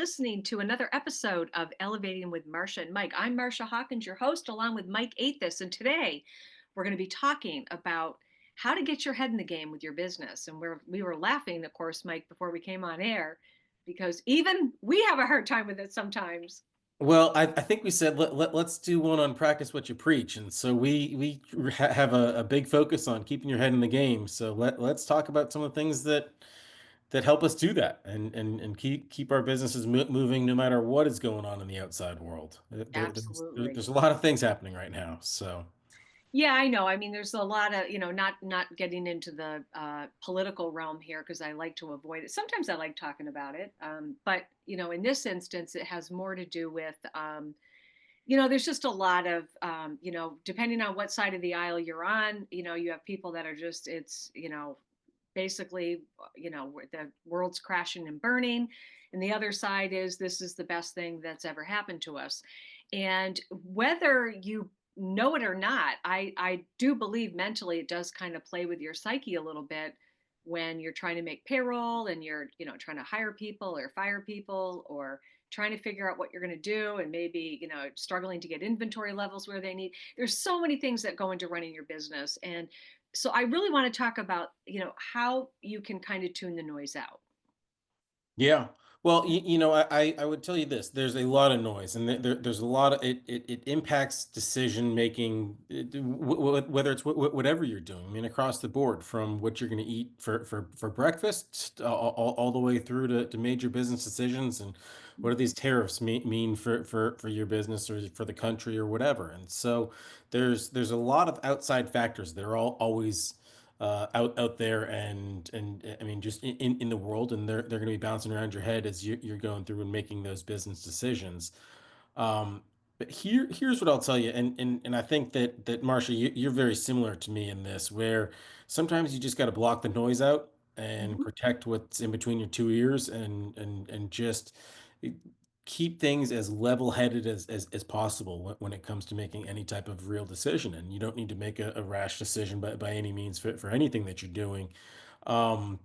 listening to another episode of Elevating with Marcia and Mike. I'm Marcia Hawkins, your host, along with Mike Athos. And today we're going to be talking about how to get your head in the game with your business. And we were laughing, of course, Mike, before we came on air, because even we have a hard time with it sometimes. Well, I think we said let's do one on practice what you preach, and so we have a big focus on keeping your head in the game. So let's talk about some of the things that help us do that and keep our businesses moving no matter what is going on in the outside world. Absolutely. There's a lot of things happening right now. So Yeah, I know. I mean, there's a lot of, not getting into the political realm here because I like to avoid it. Sometimes I like talking about it, but in this instance, it has more to do with, there's just a lot of, depending on what side of the aisle you're on, you have people that are just, it's, basically, where the world's crashing and burning, and the other side is this is the best thing that's ever happened to us. And whether you know it or not, I do believe mentally it does kind of play with your psyche a little bit when you're trying to make payroll and you're trying to hire people or fire people or trying to figure out what you're going to do and maybe struggling to get inventory levels where they need. There's so many things that go into running your business, and so I really want to talk about how you can kind of tune the noise out. yeah. Well, I would tell you this. There's a lot of noise, and there's a lot of it impacts decision making, whether it's whatever you're doing. I mean, across the board, from what you're going to eat for breakfast, all the way through to major business decisions, and what do these tariffs mean for your business or for the country or whatever. And so there's a lot of outside factors that are all always out there and I mean just in the world, and they're going to be bouncing around your head as you're going through and making those business decisions. But here's what I'll tell you, and I think that Marcia, you're very similar to me in this, where sometimes you just got to block the noise out and Mhm. protect what's in between your two ears, and just keep things as level-headed as possible when it comes to making any type of real decision. And you don't need to make a rash decision by any means for anything that you're doing. Um,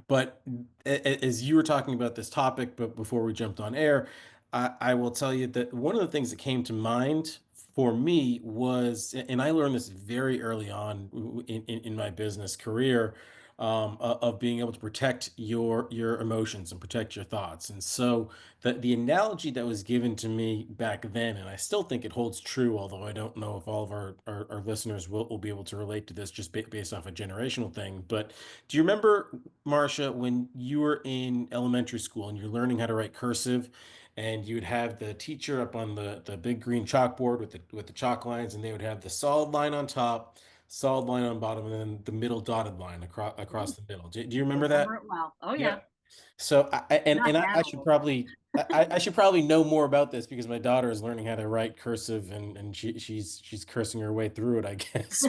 but as you were talking about this topic, but before we jumped on air, I will tell you that one of the things that came to mind for me was, and I learned this very early on in my business career, of being able to protect your emotions and protect your thoughts. And so the analogy that was given to me back then, and I still think it holds true, although I don't know if all of our listeners will be able to relate to this just based off a generational thing. But do you remember, Marcia, when you were in elementary school and you're learning how to write cursive, and you'd have the teacher up on the big green chalkboard with the chalk lines, and they would have the solid line on top, solid line on bottom, and then the middle dotted line across Mhm. the middle. Do you I remember that? remember it well. Oh yeah. Yep. So Not I that should old. probably I should probably know more about this because my daughter is learning how to write cursive, and she's cursing her way through it, I guess.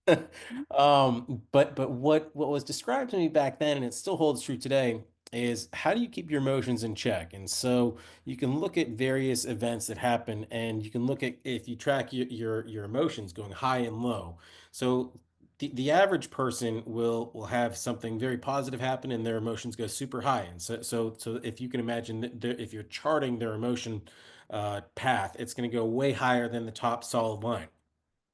But what was described to me back then, and it still holds true today, is how do you keep your emotions in check? And so you can look at various events that happen, and you can look at if you track your emotions going high and low. So the average person will have something very positive happen, and their emotions go super high. And so if you can imagine that if you're charting their emotion path, it's going to go way higher than the top solid line.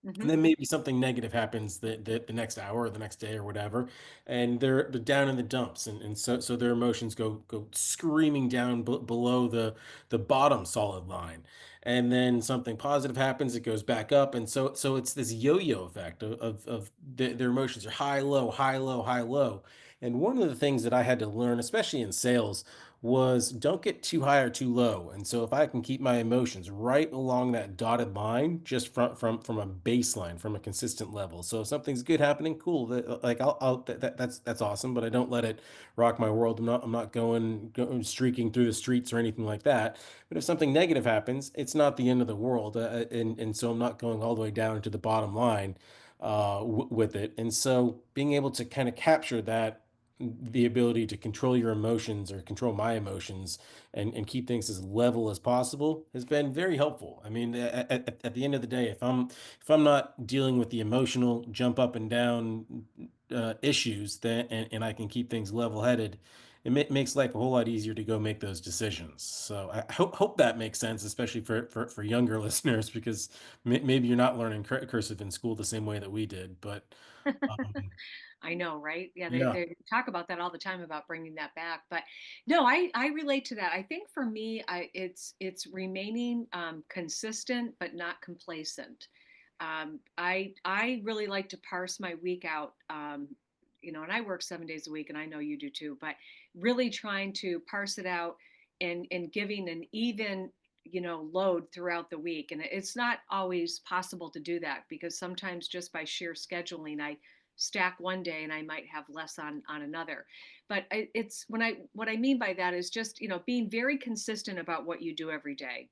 And Hmm. then maybe something negative happens the next hour or the next day or whatever, and they're down in the dumps, and so their emotions go screaming down below the bottom solid line, and then something positive happens, it goes back up, and so it's this yo-yo effect of their emotions are high low high low high low. And one of the things that I had to learn, especially in sales, was don't get too high or too low. And so if I can keep my emotions right along that dotted line, just from a baseline, from a consistent level. So if something's good happening, cool. Like that's awesome, but I don't let it rock my world. I'm not going streaking through the streets or anything like that. But if something negative happens, it's not the end of the world. And so I'm not going all the way down to the bottom line with it. And so being able to kind of capture that, the ability to control your emotions or control my emotions, and keep things as level as possible, has been very helpful. I mean, at the end of the day, if I'm not dealing with the emotional jump up and down issues, then and I can keep things level headed, makes life a whole lot easier to go make those decisions. So I hope that makes sense, especially for younger listeners, because maybe you're not learning cursive in school the same way that we did. But um, I know, right? Yeah, yeah, they talk about that all the time about bringing that back. But no, I relate to that. I think for me, it's remaining consistent but not complacent. I really like to parse my week out. And I work 7 days a week, and I know you do too. But really trying to parse it out and giving an even load throughout the week. And it's not always possible to do that because sometimes just by sheer scheduling, I stack one day and I might have less on another. But it's when I what I mean by that is just being very consistent about what you do every day.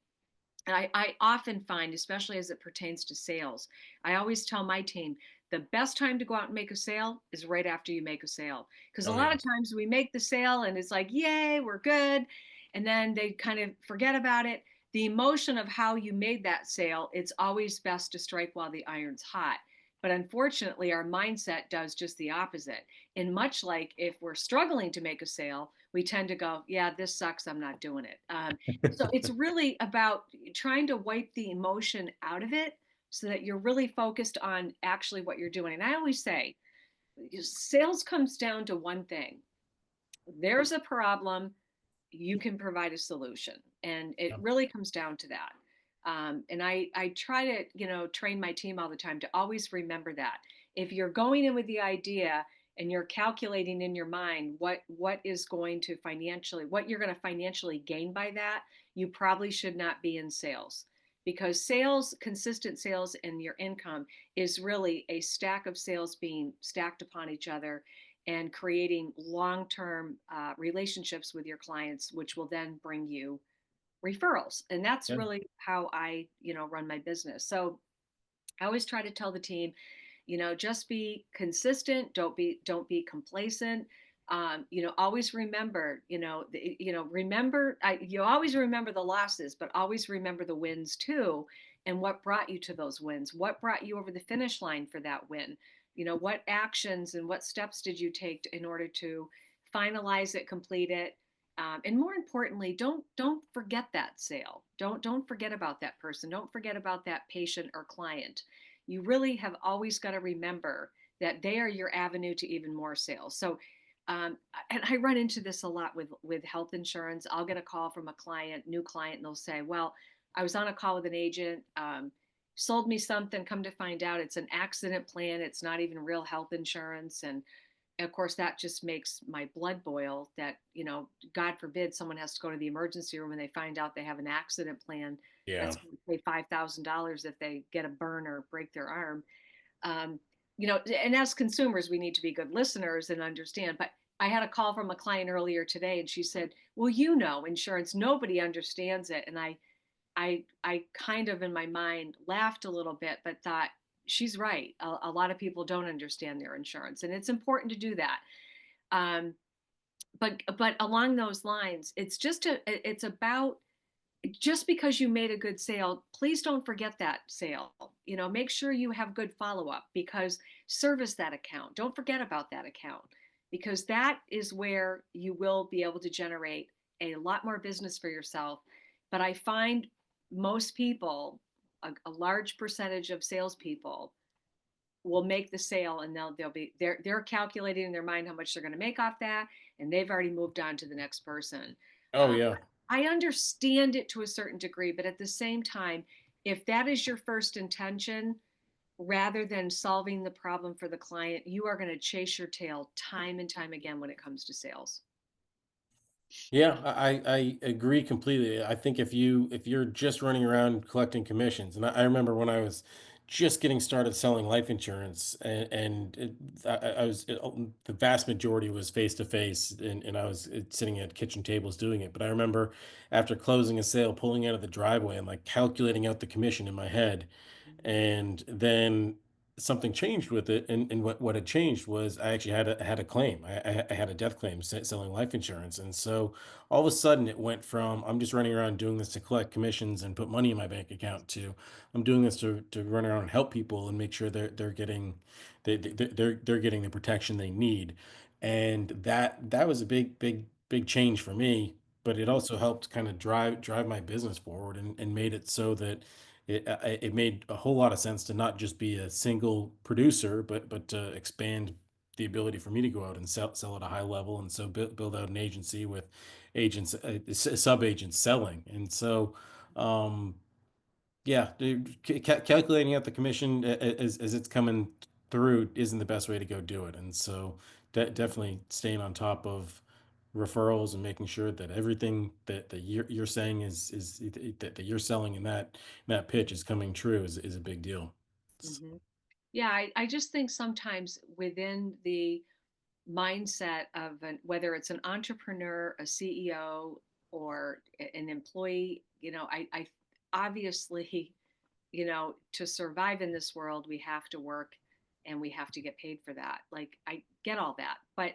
And I often find, especially as it pertains to sales, I always tell my team the best time to go out and make a sale is right after you make a sale. Because a oh lot yeah, of times we make the sale and it's like, yay, we're good. And then they kind of forget about it. The emotion of how you made that sale, it's always best to strike while the iron's hot. But unfortunately, our mindset does just the opposite. And much like if we're struggling to make a sale, we tend to go, yeah, this sucks. I'm not doing it. So it's really about trying to wipe the emotion out of it so that you're really focused on actually what you're doing. And I always say sales comes down to one thing: there's a problem, you can provide a solution. And it yeah, really comes down to that. And I try to, train my team all the time to always remember that. If you're going in with the idea and you're calculating in your mind what you're going to financially gain by that, you probably should not be in sales. Because sales, consistent sales and your income is really a stack of sales being stacked upon each other and creating long-term relationships with your clients, which will then bring you referrals. And that's yeah, really how I, run my business. So I always try to tell the team, just be consistent. Don't be complacent. Always remember, you always remember the losses, but always remember the wins too. And what brought you to those wins? What brought you over the finish line for that win? What actions and what steps did you take in order to finalize it, complete it? And more importantly, don't forget that sale. Don't forget about that person. Don't forget about that patient or client. You really have always got to remember that they are your avenue to even more sales. So, and I run into this a lot with health insurance. I'll get a call from a client, new client, and they'll say, "Well, I was on a call with an agent, sold me something. Come to find out, it's an accident plan. It's not even real health insurance." And of course, that just makes my blood boil. That God forbid, someone has to go to the emergency room and they find out they have an accident plan yeah. that's going to pay $5,000 if they get a burn or break their arm. Um, and as consumers, we need to be good listeners and understand. But I had a call from a client earlier today, and she said, "Well, insurance, nobody understands it." And I kind of in my mind laughed a little bit, but thought she's right. A lot of people don't understand their insurance, and it's important to do that. Um, but along those lines, it's about just because you made a good sale, please don't forget that sale. Make sure you have good follow up because service that account. Don't forget about that account because that is where you will be able to generate a lot more business for yourself. But I find most people, a large percentage of salespeople, will make the sale and they're calculating in their mind how much they're going to make off that, and they've already moved on to the next person. Oh uh, yeah. I understand it to a certain degree, but at the same time, if that is your first intention rather than solving the problem for the client, you are going to chase your tail time and time again when it comes to sales. Yeah, I agree completely. I think if you're just running around collecting commissions, and I remember when I was just getting started selling life insurance, I was the vast majority was face to face, and I was sitting at kitchen tables doing it. But I remember after closing a sale, pulling out of the driveway and like calculating out the commission in my head, and then something changed with it, and what had changed was I actually had a claim. I had a death claim selling life insurance, and so all of a sudden it went from I'm just running around doing this to collect commissions and put money in my bank account to I'm doing this to run around and help people and make sure they're getting they're getting the protection they need. And that was a big big change for me, but it Mm, also helped kind of drive my business forward and made it so that it made a whole lot of sense to not just be a single producer, but to expand the ability for me to go out and sell at a high level, and so build out an agency with agents, sub agents selling, and so um, yeah, calculating out the commission as it's coming through isn't the best way to go do it, and so definitely staying on top of referrals and making sure that everything that you're saying that you're selling in that pitch is coming true is a big deal. mhm. Yeah, I just think sometimes within the mindset of whether it's an entrepreneur, a CEO, or an employee, I obviously, to survive in this world, we have to work and we have to get paid for that. Like, I get all that. But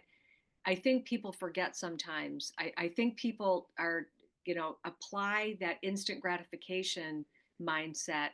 I think people forget sometimes. I think people are, apply that instant gratification mindset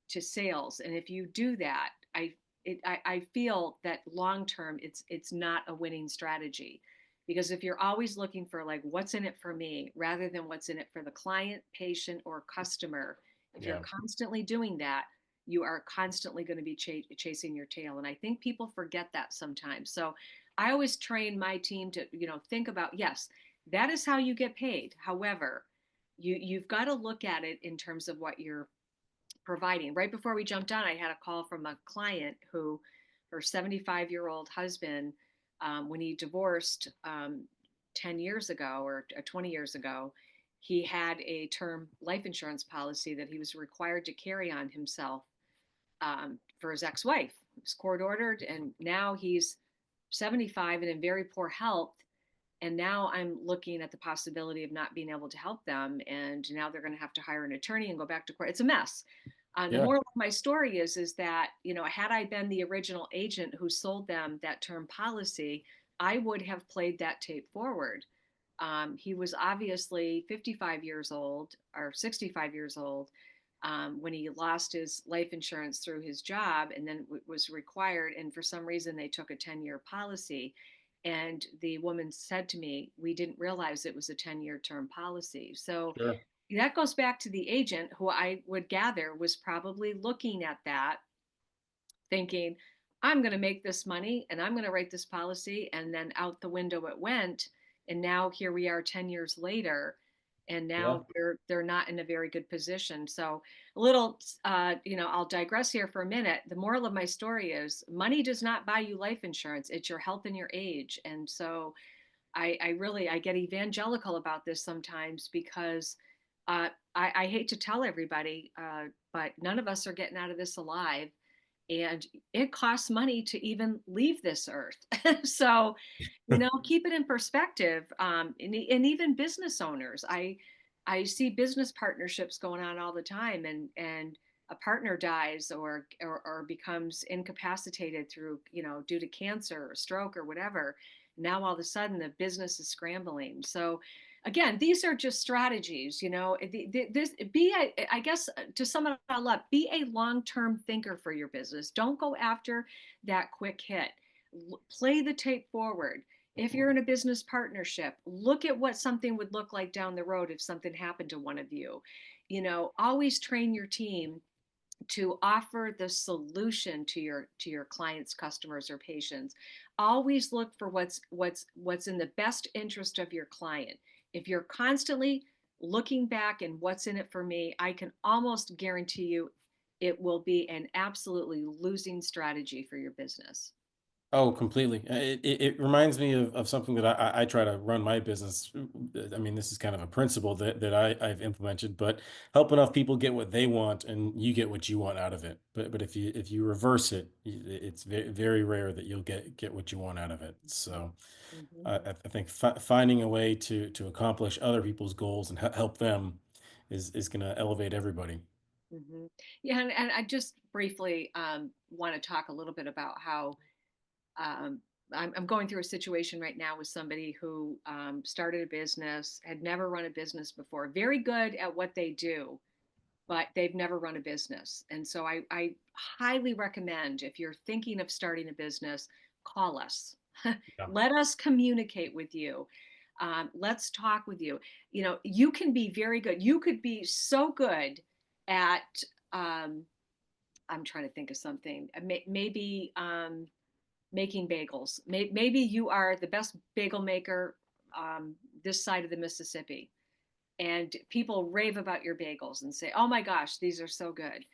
to sales. And if you do that, I feel that long term it's not a winning strategy, because if you're always looking for like what's in it for me rather than what's in it for the client, patient, or customer, if you're Yeah, constantly doing that, you are constantly going to be chasing your tail. And I think people forget that sometimes. So I always train my team to think about, yes, that is how you get paid. However, you've got to look at it in terms of what you're providing. Right before we jumped on, I had a call from a client who, her 75-year-old husband, when he divorced 10 years ago or 20 years ago, he had a term life insurance policy that he was required to carry on himself for his ex wife. It was court ordered, and now he's 75 and in very poor health. And now I'm looking at the possibility of not being able to help them. And now they're going to have to hire an attorney and go back to court. It's a mess. The yeah, moral of my story is that, had I been the original agent who sold them that term policy, I would have played that tape forward. He was obviously 55 years old or 65 years old when he lost his life insurance through his job and then was required. And for some reason, they took a 10-year policy. And the woman said to me, we didn't realize it was a 10-year term policy. So sure. that goes back to the agent who I would gather was probably looking at that thinking, I'm going to make this money and I'm going to write this policy. And then out the window it went. And now here we are 10 years later. And Yeah. now they're not in a very good position. So a little, I'll digress here for a minute. The moral of my story is money does not buy you life insurance. It's your health and your age. And so I really I get evangelical about this sometimes because I hate to tell everybody, but none of us are getting out of this alive, and it costs money to even leave this earth. So, keep it in perspective. And even business owners, I see business partnerships going on all the time, and a partner dies or becomes incapacitated through due to cancer or stroke or whatever. Now all of a sudden the business is scrambling. So again, these are just strategies. This be a, I guess to sum it all up, be a long-term thinker for your business. Don't go after that quick hit. Play the tape forward. If you're in a business partnership, look at what something would look like down the road if something happened to one of you. Always train your team to offer the solution to your clients, customers, or patients. Always look for what's in the best interest of your client. If you're constantly looking back and what's in it for me, I can almost guarantee you it will be an absolutely losing strategy for your business. Oh, completely. It reminds me of something that I try to run my business. I mean, this is kind of a principle that I've implemented, but help enough people get what they want and you get what you want out of it. But if you reverse it, it's very rare that you'll get what you want out of it. So Mm-hmm. I think finding a way to accomplish other people's goals and help them is going to elevate everybody. Mm-hmm. Yeah, and I just briefly want to talk a little bit about how um, I'm going through a situation right now with somebody who started a business, had never run a business before, very good at what they do, but they've never run a business. And so I highly recommend if you're thinking of starting a business, call us. Yeah. Let us communicate with you. Let's talk with you. You know, you can be very good. You could be so good at, um, I'm trying to think of something. Maybe making bagels. Maybe you are the best bagel maker this side of the Mississippi, and people rave about your bagels and say, "Oh my gosh, these are so good."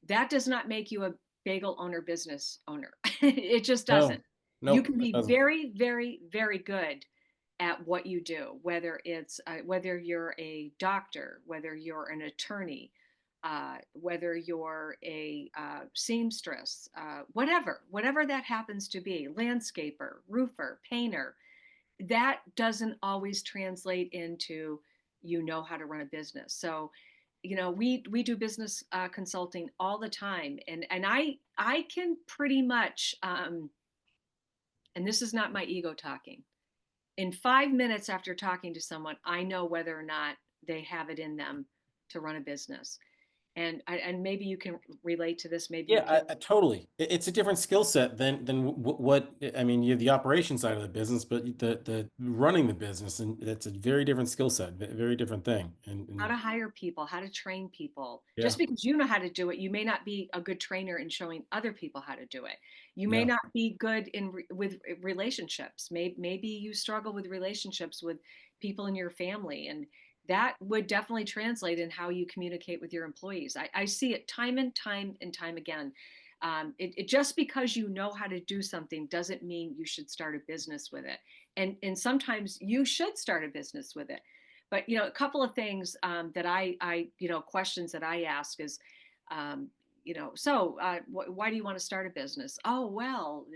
That does not make you a bagel owner, business owner. It just doesn't. No, You nope, can it be doesn't. very, very, very good at what you do, whether you're a doctor, whether you're an attorney, whether you're a seamstress, whatever that happens to be, landscaper, roofer, painter. That doesn't always translate into you know how to run a business. So, you know, we do business consulting all the time, and I can pretty much, and this is not my ego talking, in 5 minutes after talking to someone, I know whether or not they have it in them to run a business. And maybe you can relate to this. Maybe you Yeah, can. I totally. It's a different skill set than what I mean. You have the operation side of the business, but the running the business, and that's a very different skill set, very different thing. How And to hire people, how to train people. yeah, Just because you know how to do it, you may not be a good trainer in showing other people how to do it. You may yeah, not be good with relationships. Maybe you struggle with relationships with people in your family, and that would definitely translate in how you communicate with your employees. I see it time and time and time again. It just because you know how to do something doesn't mean you should start a business with it. And sometimes you should start a business with it. But you know, a couple of things that questions that I ask is, um, why do you want to start a business? Oh well,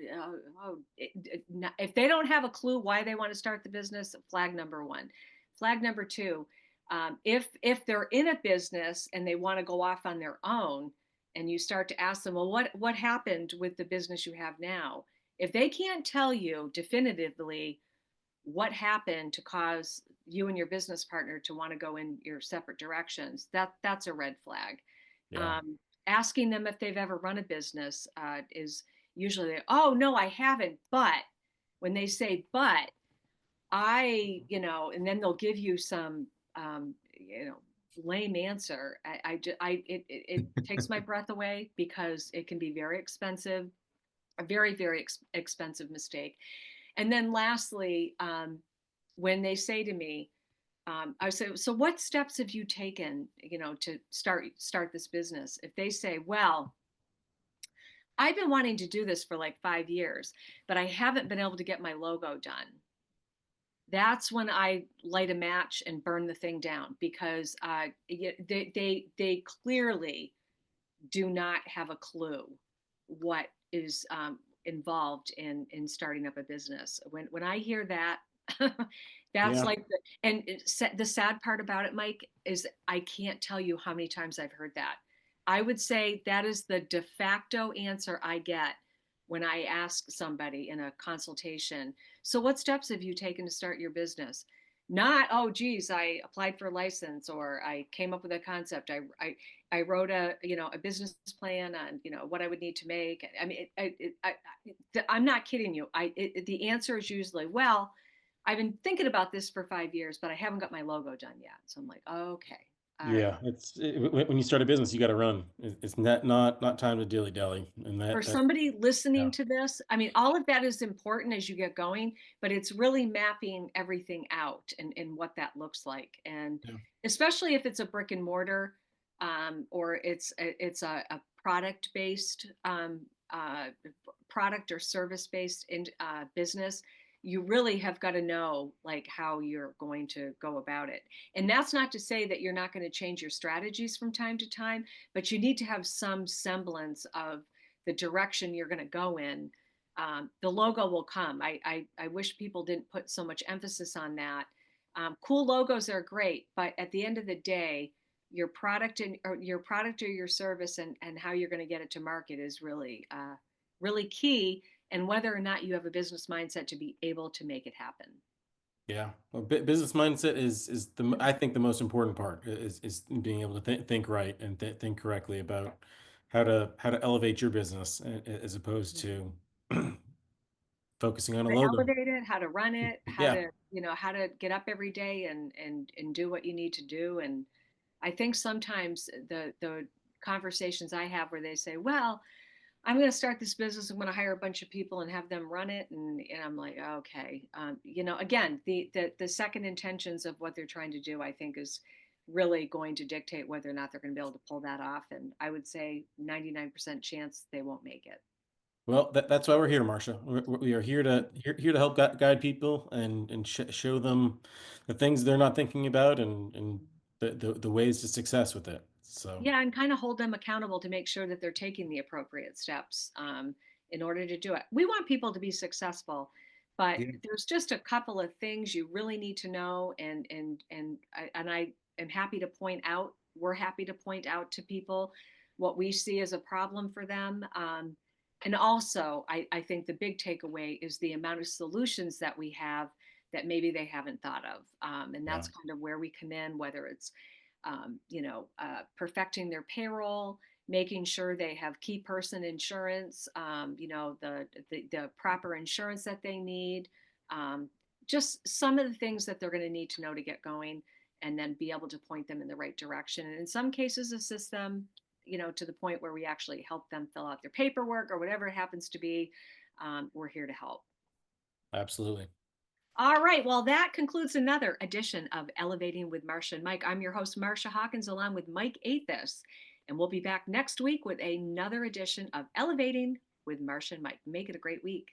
if they don't have a clue why they want to start the business, flag number one. Flag number two, if they're in a business and they want to go off on their own, and you start to ask them, well, what happened with the business you have now? If they can't tell you definitively what happened to cause you and your business partner to want to go in your separate directions, that's a red flag. yeah, Asking them if they've ever run a business is usually, oh no, I haven't. But when they say but, and then they'll give you some lame answer. It takes my breath away because it can be very expensive, a very very expensive mistake. And then lastly, when they say to me, I say, so what steps have you taken, to start this business? If they say, well, I've been wanting to do this for like 5 years, but I haven't been able to get my logo done. That's when I light a match and burn the thing down because they clearly do not have a clue what is involved in starting up a business. When I hear that, that's yeah, like the sad part about it, Mike, is I can't tell you how many times I've heard that. I would say that is the de facto answer I get when I ask somebody in a consultation. So, what steps have you taken to start your business? Not, oh, geez, I applied for a license or I came up with a concept. I wrote a business plan on what I would need to make. I mean, I'm not kidding you. The answer is usually, well, I've been thinking about this for 5 years, but I haven't got my logo done yet. So I'm like, okay, all right. yeah. When you start a business, you got to run. It's not time to dilly dally, and For that somebody yeah, listening to this, I mean, all of that is important as you get going, but it's really mapping everything out and what that looks like. And yeah, especially if it's a brick and mortar, or it's a product based, product or service based in business, you really have got to know like how you're going to go about it. And that's not to say that you're not going to change your strategies from time to time, but you need to have some semblance of the direction you're going to go in. The logo will come. I wish people didn't put so much emphasis on that. Cool logos are great, but at the end of the day, your product or your service and how you're going to get it to market is really key, and whether or not you have a business mindset to be able to make it happen. yeah. Well, business mindset is I think the most important part is being able to think right and think correctly about how to elevate your business as opposed to focusing on a how to logo. elevate it, how to run it, how Yeah. to, how to get up every day and do what you need to do. And I think sometimes the conversations I have where they say, well, I'm going to start this business. I'm going to hire a bunch of people and have them run it. And I'm like, okay, again, the second intentions of what they're trying to do, I think, is really going to dictate whether or not they're going to be able to pull that off. And I would say 99% chance they won't make it. Well, that's why we're here, Marcia. We are here to help guide people and show them the things they're not thinking about and the ways to success with it. So Yeah, and kind of hold them accountable to make sure that they're taking the appropriate steps in order to do it. We want people to be successful, but yeah, there's just a couple of things you really need to know, and I am happy to point out. We're happy to point out to people what we see as a problem for them. And also, I think the big takeaway is the amount of solutions that we have that maybe they haven't thought of. And yeah, that's kind of where we come in, whether it's perfecting their payroll, making sure they have key person insurance, the proper insurance that they need, um, just some of the things that they're going to need to know to get going, and then be able to point them in the right direction. And in some cases, assist them, to the point where we actually help them fill out their paperwork or whatever it happens to be. We're here to help. absolutely. All right. Well, that concludes another edition of Elevating with Marcia and Mike. I'm your host, Marcia Hawkins, along with Mike Athos. And we'll be back next week with another edition of Elevating with Marcia and Mike. Make it a great week.